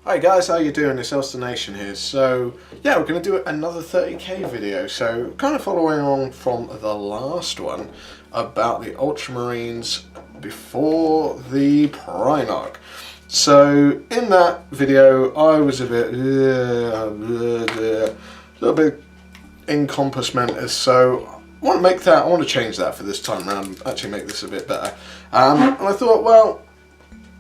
Hi guys, how you doing? It's Nation here. So yeah, we're going to do another 30k video. So kind of following on from the last one about the Ultramarines before the Primarch. So in that video I was a little bit incompass mentis, so I want to change that for this time around, actually make this a bit better. And I thought, well,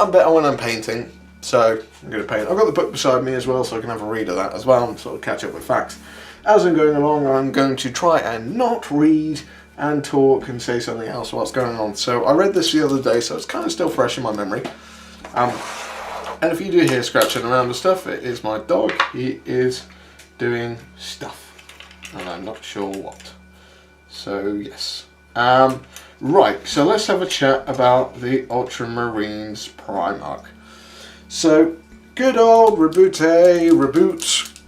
I'm better when I'm painting. So I'm going to paint. I've got the book beside me as well, so I can have a read of that as well and sort of catch up with facts. As I'm going along, I'm going to try and not read and talk and say something else whilst going on. So I read this the other day, so it's kind of still fresh in my memory. And if you do hear scratching around and stuff, it is my dog. He is doing stuff, and I'm not sure what. So yes. Right, so let's have a chat about the Ultramarines Primarch. So, good old Roboute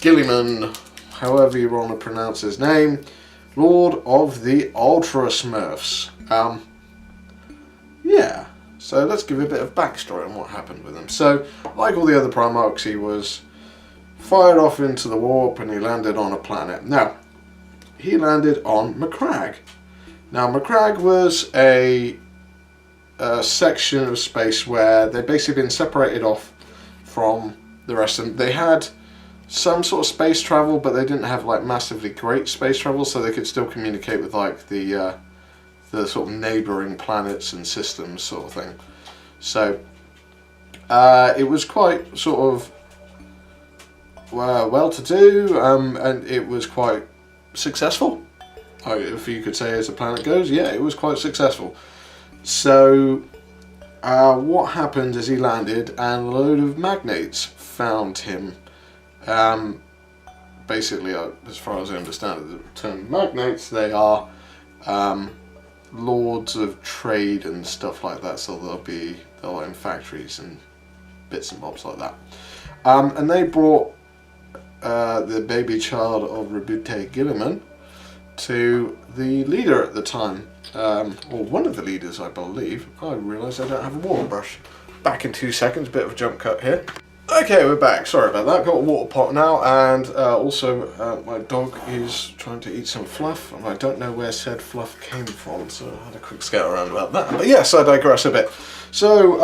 Guilliman, however you want to pronounce his name, Lord of the Ultra Smurfs. Yeah, so let's give a bit of backstory on what happened with him. So, like all the other Primarchs, he was fired off into the warp and he landed on a planet. Now, he landed on Macragge. Now, Macragge was a section of space where they'd basically been separated off from the rest of them. They had some sort of space travel, but they didn't have like massively great space travel, so they could still communicate with like the sort of neighbouring planets and systems sort of thing. So it was quite sort of well to do, and it was quite successful, if you could say, as the planet goes. Yeah, it was quite successful. So what happened is he landed and a load of magnates found him. Basically, as far as I understand it, the term magnates, they are lords of trade and stuff like that, so they'll own factories and bits and bobs like that. And they brought the baby child of Roboute Guilliman to the leader at the time, or one of the leaders, I believe. I realise I don't have a water brush. Back in 2 seconds, bit of a jump cut here. Okay, we're back. Sorry about that. Got a water pot now, and also my dog is trying to eat some fluff, and I don't know where said fluff came from, so I had a quick scout around about that. But yes, I digress a bit. So,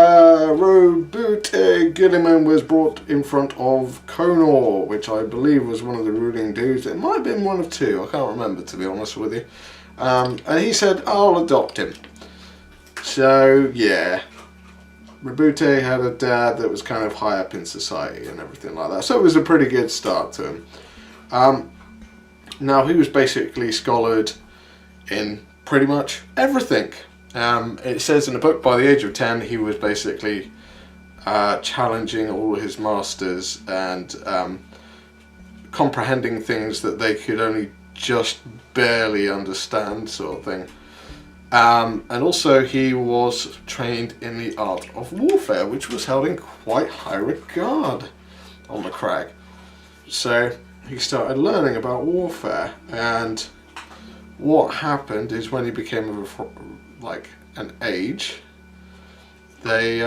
Roboute Guilliman was brought in front of Conor, which I believe was one of the ruling dudes. It might have been one of two, I can't remember, to be honest with you. And he said, I'll adopt him. So, yeah. Roboute had a dad that was kind of high up in society and everything like that. So it was a pretty good start to him. Now, he was basically scholared in pretty much everything. It says in the book, by the age of 10, he was basically challenging all his masters and comprehending things that they could only just barely understand, sort of thing. And also he was trained in the art of warfare, which was held in quite high regard on Macragge. So he started learning about warfare, and what happened is when he became like an age, they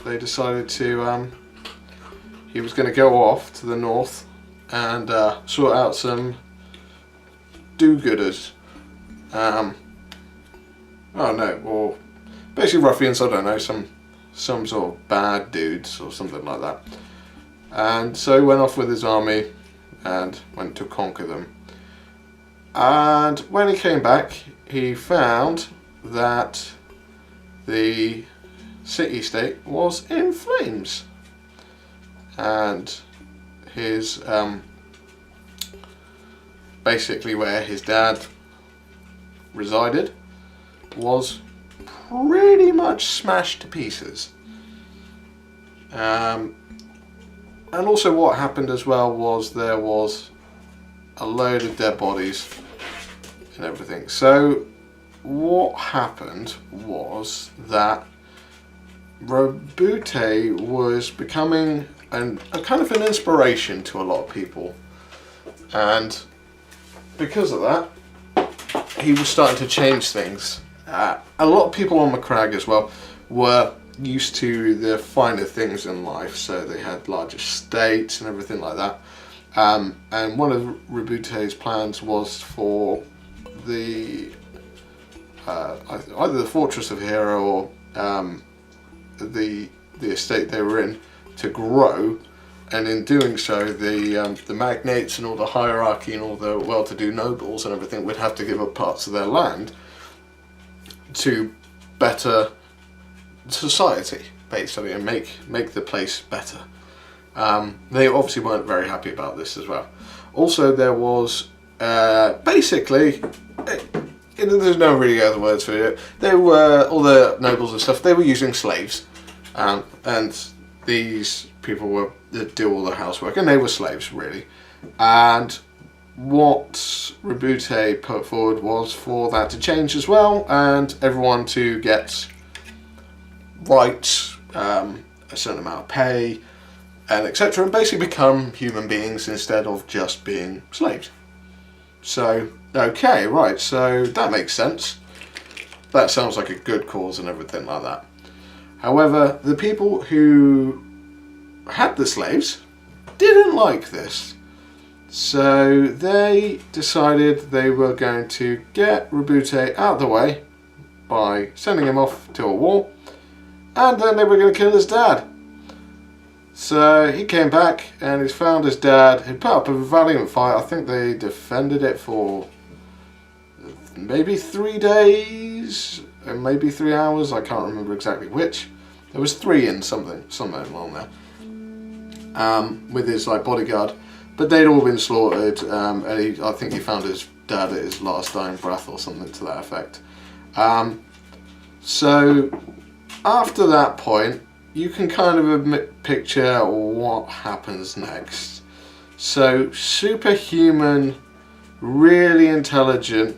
decided to he was going to go off to the north and sort out some do-gooders. Oh no, or basically ruffians, I don't know, some sort of bad dudes or something like that. And so he went off with his army and went to conquer them. And when he came back, he found that the city-state was in flames. And his, basically where his dad resided, was pretty much smashed to pieces. And also what happened as well was there was a load of dead bodies and everything. So what happened was that Roboute was becoming a kind of an inspiration to a lot of people, and because of that he was starting to change things. A lot of people on Macragge as well were used to the finer things in life, so they had large estates and everything like that. And one of Roboute's plans was for the either the Fortress of Hero or the estate they were in to grow, and in doing so, the magnates and all the hierarchy and all the well-to-do nobles and everything would have to give up parts of their land to better society, basically, and make the place better. They obviously weren't very happy about this as well. Also, there was basically, there's no really other words for it. They were, all the nobles and stuff, they were using slaves, and these people were do all the housework, and they were slaves really. And what Roboute put forward was for that to change as well, and everyone to get rights, a certain amount of pay, and etc., and basically become human beings instead of just being slaves. So, okay, right, so that makes sense. That sounds like a good cause and everything like that. However, the people who had the slaves didn't like this. So they decided they were going to get Roboute out of the way by sending him off to a war, and then they were going to kill his dad. So he came back and he's found his dad. He put up a valiant fight. I think they defended it for maybe 3 days and maybe 3 hours. I can't remember exactly which. There was 3 in something along there. With his bodyguard, but they'd all been slaughtered, and I think he found his dad at his last dying breath or something to that effect. So after that point, you can kind of picture what happens next. So superhuman, really intelligent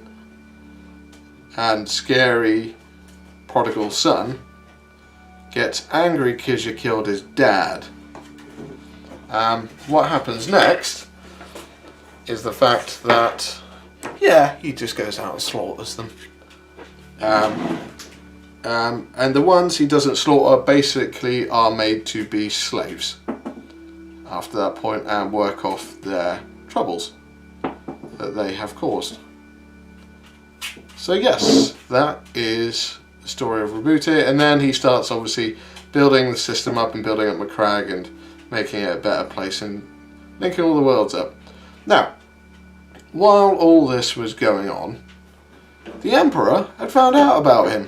and scary prodigal son gets angry because you killed his dad. What happens next is the fact that, yeah, he just goes out and slaughters them. And the ones he doesn't slaughter basically are made to be slaves after that point and work off their troubles that they have caused. So yes, that is the story of Roboute, and then he starts obviously building the system up and building up Macragge and making it a better place and linking all the worlds up. Now, while all this was going on, the Emperor had found out about him.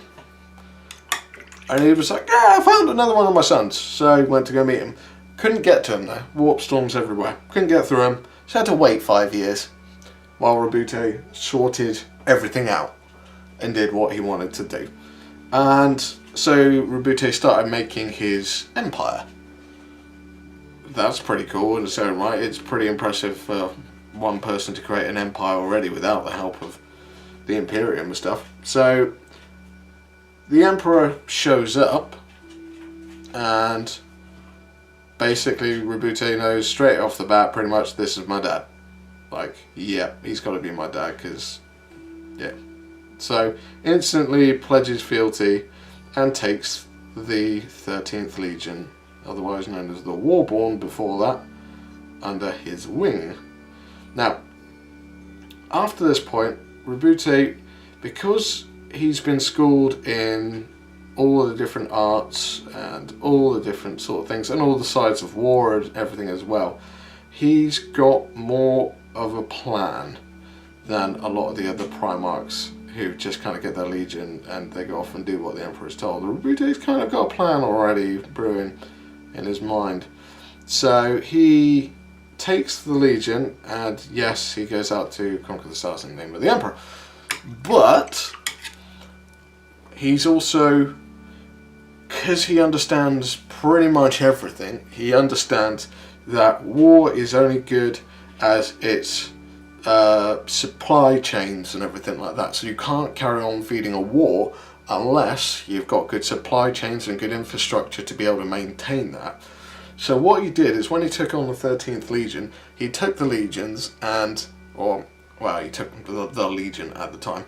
And he was like, yeah, I found another one of my sons. So he went to go meet him. Couldn't get to him though. Warp storms everywhere. Couldn't get through him. So had to wait 5 years while Roboute sorted everything out and did what he wanted to do. And so Roboute started making his empire. That's pretty cool in its own right. It's pretty impressive for one person to create an empire already without the help of the Imperium and stuff. So the Emperor shows up, and basically Roboute knows straight off the bat pretty much this is my dad. Like, yeah, he's got to be my dad because, yeah. So instantly pledges fealty and takes the 13th Legion, otherwise known as the Warborn before that, under his wing. Now, after this point, Roboute, because he's been schooled in all the different arts and all the different sort of things and all the sides of war and everything as well, he's got more of a plan than a lot of the other Primarchs who just kind of get their legion and they go off and do what the Emperor's told. Roboute's kind of got a plan already brewing in his mind. So he takes the legion, and yes, he goes out to conquer the stars in the name of the Emperor. But he's also, because he understands pretty much everything, he understands that war is only good as its supply chains and everything like that. So you can't carry on feeding a war unless you've got good supply chains and good infrastructure to be able to maintain that. So what he did is when he took on the 13th Legion, he took the legions and, he took the Legion at the time,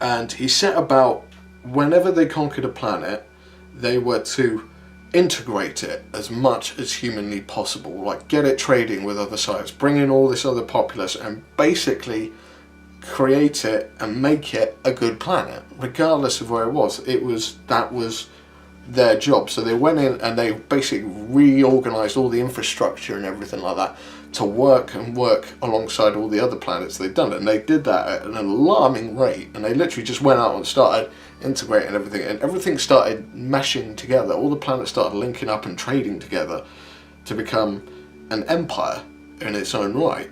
and he set about, whenever they conquered a planet they were to integrate it as much as humanly possible, like get it trading with other sites, bring in all this other populace, and basically create it and make it a good planet, regardless of where it was. That was their job. So they went in and they basically reorganized all the infrastructure and everything like that to work alongside all the other planets they'd done it. And they did that at an alarming rate, and they literally just went out and started integrating everything, and everything started meshing together. All the planets started linking up and trading together to become an empire in its own right.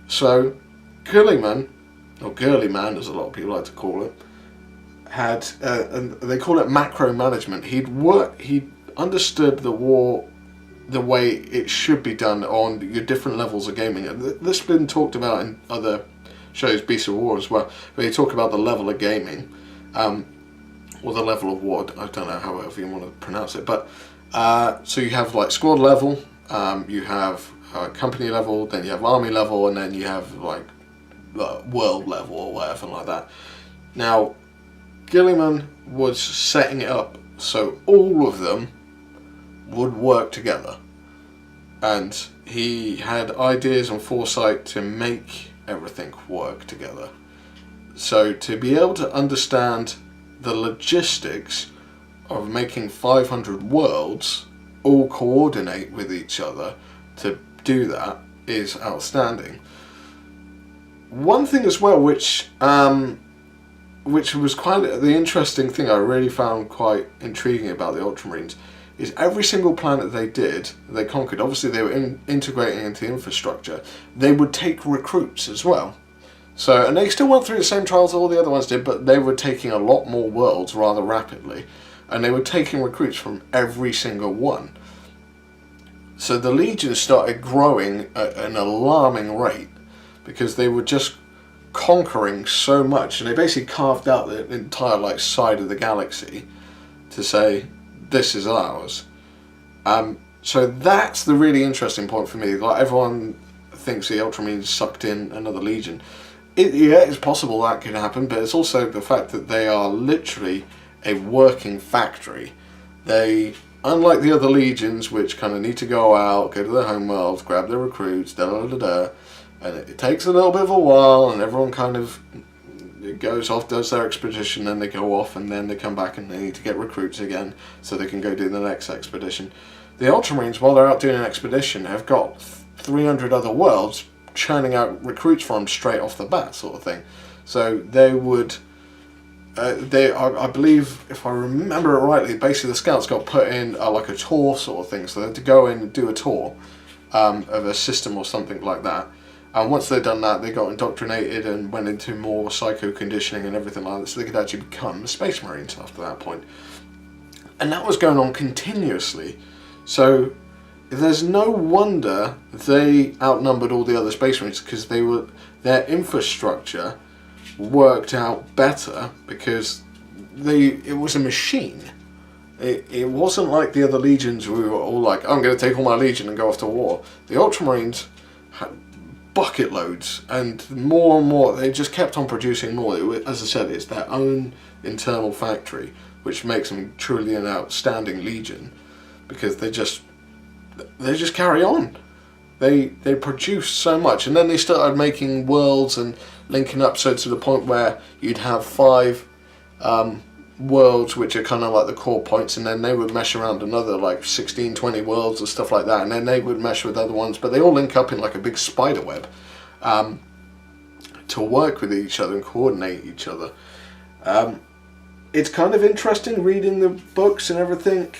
So Guilliman, or Guilliman as a lot of people like to call it, had, and they call it macro management. He understood the war the way it should be done on your different levels of gaming. This has been talked about in other shows, Beasts of War as well, where you talk about the level of gaming, or the level of war, I don't know however you want to pronounce it, but so you have like squad level, you have company level, then you have army level, and then you have like world level or whatever like that. Now Guilliman was setting it up so all of them would work together, and he had ideas and foresight to make everything work together. So to be able to understand the logistics of making 500 worlds all coordinate with each other to do that is outstanding. One thing as well, which was quite the interesting thing I really found quite intriguing about the Ultramarines, is every single planet they conquered, obviously they were integrating into the infrastructure, they would take recruits as well. So, and they still went through the same trials all the other ones did, but they were taking a lot more worlds rather rapidly, and they were taking recruits from every single one. So the legions started growing at an alarming rate, because they were just conquering so much, and they basically carved out the entire like side of the galaxy to say, this is ours. So that's the really interesting point for me. Like, everyone thinks the Ultramarines sucked in another legion. Yeah, it's possible that could happen, but it's also the fact that they are literally a working factory. They, unlike the other legions, which kind of need to go out, go to their home worlds, grab their recruits, and it takes a little bit of a while, and everyone kind of goes off, does their expedition, then they go off, and then they come back and they need to get recruits again so they can go do the next expedition. The Ultramarines, while they're out doing an expedition, have got 300 other worlds churning out recruits for them straight off the bat, sort of thing. So they would, I believe, if I remember it rightly, basically the scouts got put in like a tour sort of thing, so they had to go in and do a tour of a system or something like that. And once they'd done that, they got indoctrinated and went into more psycho conditioning and everything like that, so they could actually become Space Marines after that point. And that was going on continuously. So there's no wonder they outnumbered all the other Space Marines, because their infrastructure worked out better, because it was a machine. It wasn't like the other legions who were all like, I'm going to take all my legion and go off to war. The Ultramarines had bucket loads, and more, they just kept on producing more. As I said, it's their own internal factory, which makes them truly an outstanding legion, because they just carry on. They produce so much, and then they started making worlds and linking up, so to the point where you'd have 5 worlds which are kind of like the core points, and then they would mesh around another like 16, 20 worlds and stuff like that, and then they would mesh with other ones, but they all link up in like a big spider web to work with each other and coordinate each other. It's kind of interesting reading the books and everything.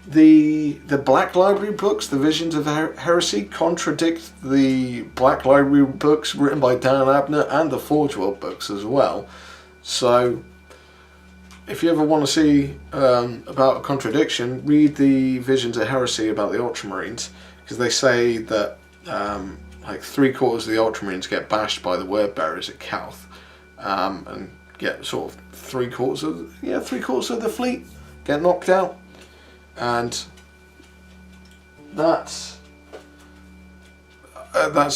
The Black Library books, the Visions of Heresy, contradict the Black Library books written by Dan Abnett and the Forge World books as well. So if you ever want to see about a contradiction, read the Visions of Heresy about the Ultramarines, because they say that like 3/4 of the Ultramarines get bashed by the Word Bearers at Calth, and get sort of 3/4 of the fleet get knocked out, and that's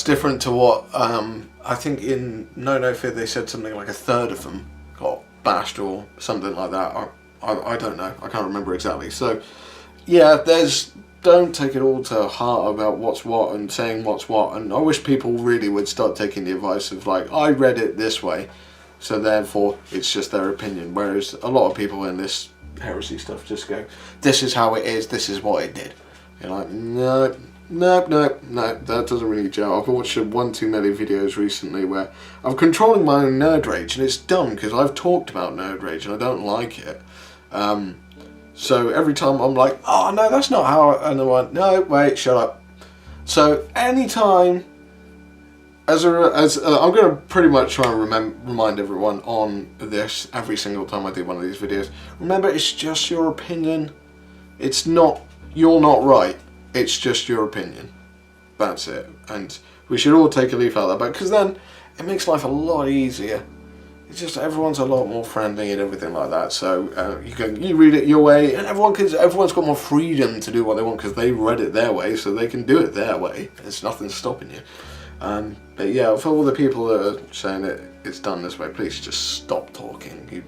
different to what I think in No Fear they said something like 1/3 of them got bashed or something like that. I don't know. I can't remember exactly. So, yeah, don't take it all to heart about what's what and saying what's what. And I wish people really would start taking the advice of like, I read it this way, so therefore it's just their opinion. Whereas a lot of people in this heresy stuff just go, this is how it is, this is what it did. You're like, no, that doesn't really gel. I've watched one too many videos recently where I'm controlling my own nerd rage, and it's dumb because I've talked about nerd rage and I don't like it. So every time I'm like, oh no, that's not how, and I went, no, wait, shut up. So anytime, I'm going to pretty much try and remind everyone on this every single time I do one of these videos. Remember, it's just your opinion. It's not, you're not right. It's just your opinion. That's it. And we should all take a leaf out of that, because then it makes life a lot easier. It's just everyone's a lot more friendly and everything like that. So you read it your way, and everyone's got more freedom to do what they want because they read it their way, so they can do it their way. There's nothing stopping you. But yeah, for all the people that are saying that it's done this way, please just stop talking. You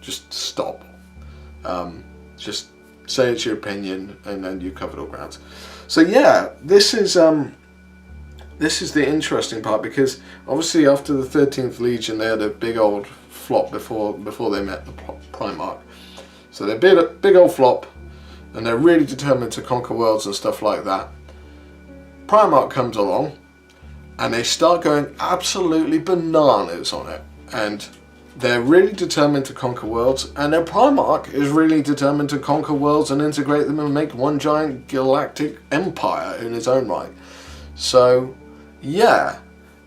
just stop. Just say it's your opinion, and then you've covered all grounds. So yeah, this is the interesting part, because obviously after the 13th Legion they had a big old flop before they met the Primarch. So they did a big old flop, and they're really determined to conquer worlds and stuff like that. Primarch comes along, and they start going absolutely bananas on it, and they're really determined to conquer worlds, and their Primarch is really determined to conquer worlds and integrate them and make one giant galactic empire in its own right. So yeah,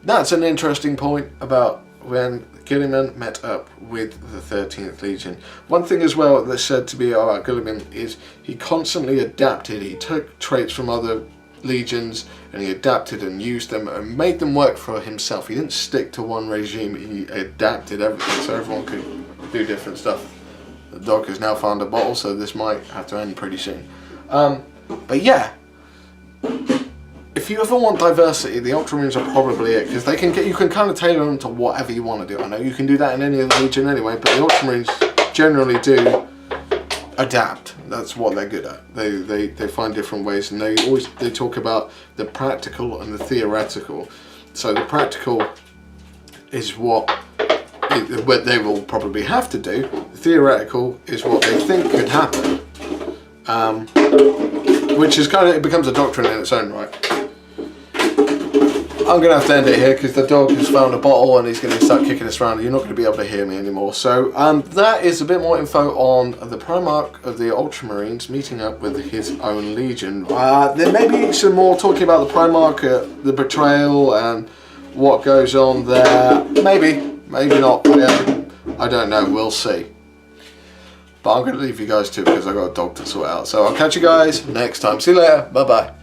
that's an interesting point about when Guilliman met up with the 13th Legion. One thing as well that's said to be about Guilliman is he constantly adapted. He took traits from other legions and he adapted and used them and made them work for himself. He didn't stick to one regime, he adapted everything so everyone could do different stuff. The dog has now found a bottle, so this might have to end pretty soon. But yeah, if you ever want diversity, the Ultramarines are probably it, because you can kind of tailor them to whatever you want to do. I know you can do that in any other legion anyway, but the Ultramarines generally do adapt. That's what they're good at. They find different ways, and they talk about the practical and the theoretical. So the practical is what they will probably have to do. The theoretical is what they think could happen, which is it becomes a doctrine in its own right. I'm going to have to end it here because the dog has found a bottle and he's going to start kicking us around. You're not going to be able to hear me anymore. So that is a bit more info on the Primarch of the Ultramarines meeting up with his own legion. There may be some more talking about the Primarch, the betrayal and what goes on there. Maybe not. I don't know. We'll see. But I'm going to leave you guys too because I've got a dog to sort out. So I'll catch you guys next time. See you later. Bye bye.